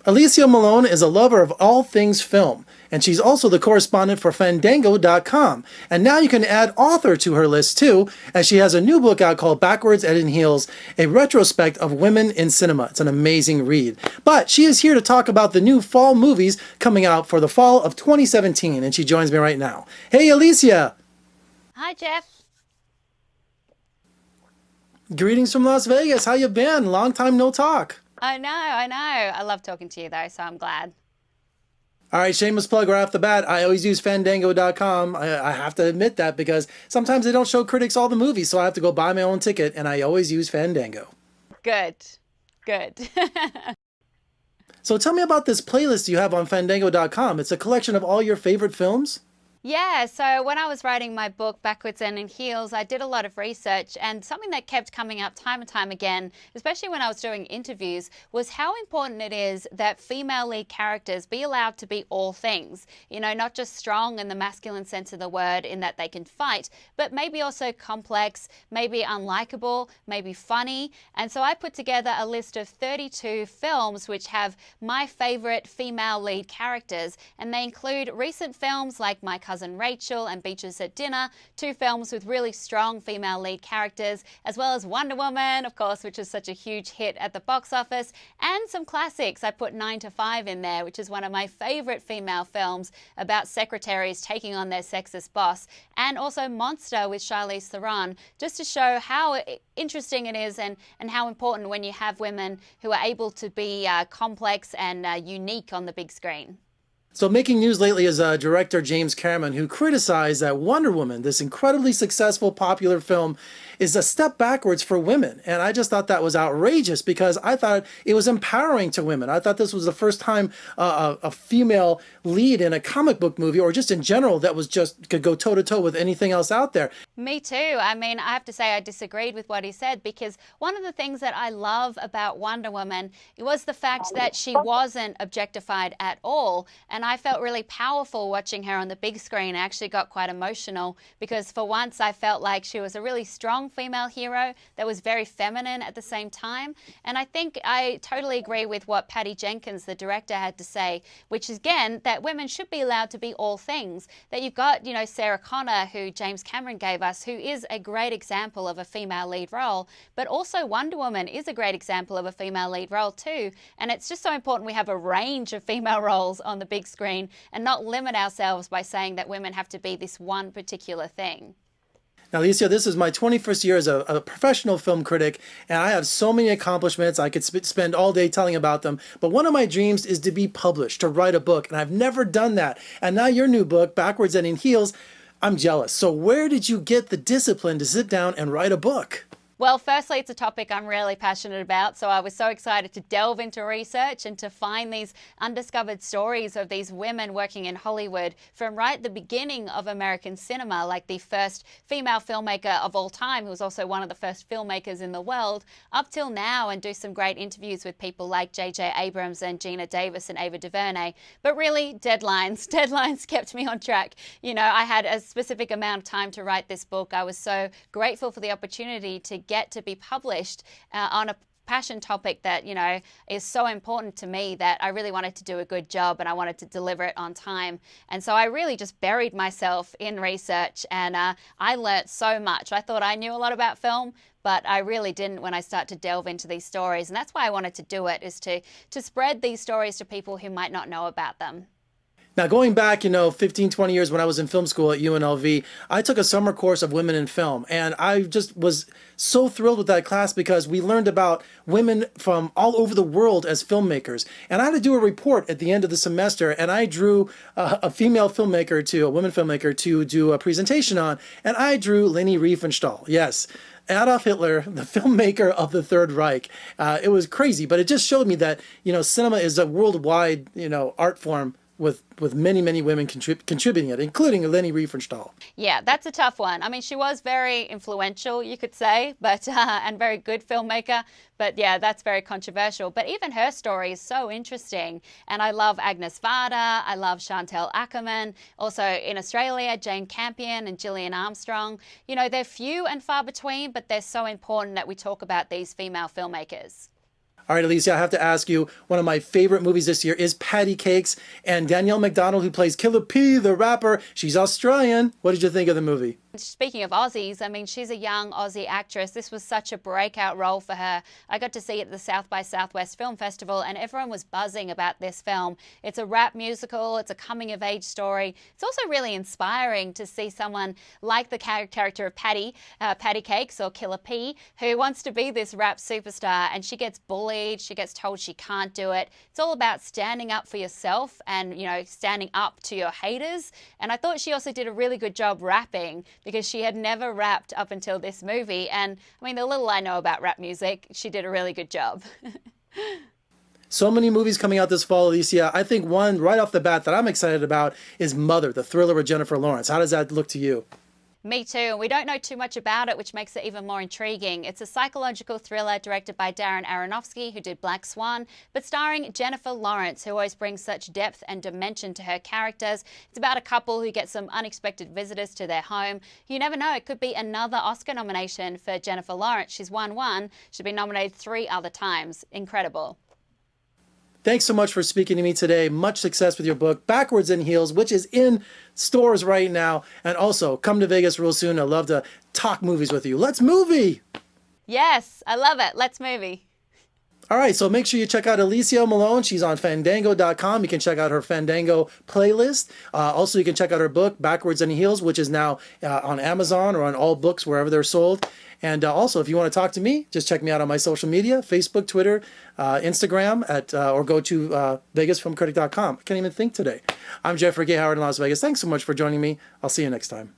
Alicia Malone is a lover of all things film, and she's also the correspondent for Fandango.com. And now you can add author to her list too, as she has a new book out called Backwards and in Heels, a retrospect of women in cinema. It's an amazing read. But she is here to talk about the new fall movies coming out for the fall of 2017, and she joins me right now. Hey, Alicia! Hi, Jeff. Greetings from Las Vegas. How you been? Long time no talk. I know. I love talking to you though, so I'm glad. All right, shameless plug right off the bat. I always use Fandango.com. I have to admit that because sometimes they don't show critics all the movies, so I have to go buy my own ticket, and I always use Fandango. Good. Good. So tell me about this playlist you have on Fandango.com. It's a collection of all your favorite films? Yeah, so when I was writing my book, Backwards and in Heels, I did a lot of research, and something that kept coming up time and time again, especially when I was doing interviews, was how important it is that female lead characters be allowed to be all things. You know, not just strong in the masculine sense of the word in that they can fight, but maybe also complex, maybe unlikable, maybe funny. And so I put together a list of 32 films which have my favorite female lead characters, and they include recent films like My Cousin Rachel and Beaches at Dinner, two films with really strong female lead characters, as well as Wonder Woman, of course, which is such a huge hit at the box office, and some classics. I put 9 to 5 in there, which is one of my favorite female films about secretaries taking on their sexist boss, and also Monster with Charlize Theron, just to show how interesting it is and how important when you have women who are able to be complex and unique on the big screen. So making news lately is director James Cameron, who criticized that Wonder Woman, this incredibly successful, popular film, is a step backwards for women. And I just thought that was outrageous because I thought it was empowering to women. I thought this was the first time a female lead in a comic book movie, or just in general, that was just could go toe to toe with anything else out there. Me too. I mean, I have to say I disagreed with what he said, because one of the things that I love about Wonder Woman was the fact that she wasn't objectified at all. And I felt really powerful watching her on the big screen. I actually got quite emotional because for once I felt like she was a really strong female hero that was very feminine at the same time. And I think I totally agree with what Patty Jenkins, the director, had to say, which is, again, that women should be allowed to be all things. That you've got, Sarah Connor, who James Cameron gave us, who is a great example of a female lead role, but also Wonder Woman is a great example of a female lead role too. And it's just so important we have a range of female roles on the big screen and not limit ourselves by saying that women have to be this one particular thing. Now, Alicia, this is my 21st year as a professional film critic, and I have so many accomplishments. I could spend all day telling about them. But one of my dreams is to be published, to write a book, and I've never done that. And now your new book, Backwards and in Heels, I'm jealous. So where did you get the discipline to sit down and write a book? Well, firstly, it's a topic I'm really passionate about, so I was so excited to delve into research and to find these undiscovered stories of these women working in Hollywood from right at the beginning of American cinema, like the first female filmmaker of all time, who was also one of the first filmmakers in the world, up till now, and do some great interviews with people like J.J. Abrams and Gina Davis and Ava DuVernay. But really, deadlines kept me on track. I had a specific amount of time to write this book. I was so grateful for the opportunity to get to be published on a passion topic that is so important to me, that I really wanted to do a good job and I wanted to deliver it on time. And so I really just buried myself in research, and I learnt so much. I thought I knew a lot about film, but I really didn't when I start to delve into these stories. And that's why I wanted to do it, is to spread these stories to people who might not know about them. Now, going back, 15, 20 years when I was in film school at UNLV, I took a summer course of women in film. And I just was so thrilled with that class because we learned about women from all over the world as filmmakers. And I had to do a report at the end of the semester, and I drew a women filmmaker to do a presentation on. And I drew Leni Riefenstahl. Yes. Adolf Hitler, the filmmaker of the Third Reich. It was crazy, but it just showed me that, cinema is a worldwide, art form with many, many women contributing it, including Leni Riefenstahl. Yeah, that's a tough one. I mean, she was very influential, you could say, but and very good filmmaker. But yeah, that's very controversial. But even her story is so interesting. And I love Agnes Varda. I love Chantal Ackerman. Also in Australia, Jane Campion and Gillian Armstrong. They're few and far between, but they're so important that we talk about these female filmmakers. All right, Alicia, I have to ask you, one of my favorite movies this year is Patty Cakes, and Danielle McDonald, who plays Killer P, the rapper, she's Australian. What did you think of the movie? Speaking of Aussies, I mean, she's a young Aussie actress. This was such a breakout role for her. I got to see it at the South by Southwest Film Festival, and everyone was buzzing about this film. It's a rap musical. It's a coming-of-age story. It's also really inspiring to see someone like the character of Patty, Patty Cakes, or Killer P, who wants to be this rap superstar, and she gets bullied. She gets told she can't do it. It's all about standing up for yourself and, you know, standing up to your haters. And I thought she also did a really good job rapping, because she had never rapped up until this movie. And I mean, the little I know about rap music, she did a really good job. So many movies coming out this fall, Alicia. I think one right off the bat that I'm excited about is Mother, the thriller with Jennifer Lawrence. How does that look to you? Me too, and we don't know too much about it, which makes it even more intriguing. It's a psychological thriller directed by Darren Aronofsky, who did Black Swan, but starring Jennifer Lawrence, who always brings such depth and dimension to her characters. It's about a couple who get some unexpected visitors to their home. You never know, it could be another Oscar nomination for Jennifer Lawrence. She's won one, she's been nominated 3 other times. Incredible. Thanks so much for speaking to me today. Much success with your book, Backwards in Heels, which is in stores right now. And also, come to Vegas real soon. I'd love to talk movies with you. Let's movie! Yes, I love it. Let's movie. All right, so make sure you check out Alicia Malone. She's on Fandango.com. You can check out her Fandango playlist. Also, you can check out her book, Backwards in Heels, which is now on Amazon or on all books, wherever they're sold. And also, if you want to talk to me, just check me out on my social media, Facebook, Twitter, Instagram, or go to VegasFilmCritic.com. I can't even think today. I'm Jeffrey Gay Howard in Las Vegas. Thanks so much for joining me. I'll see you next time.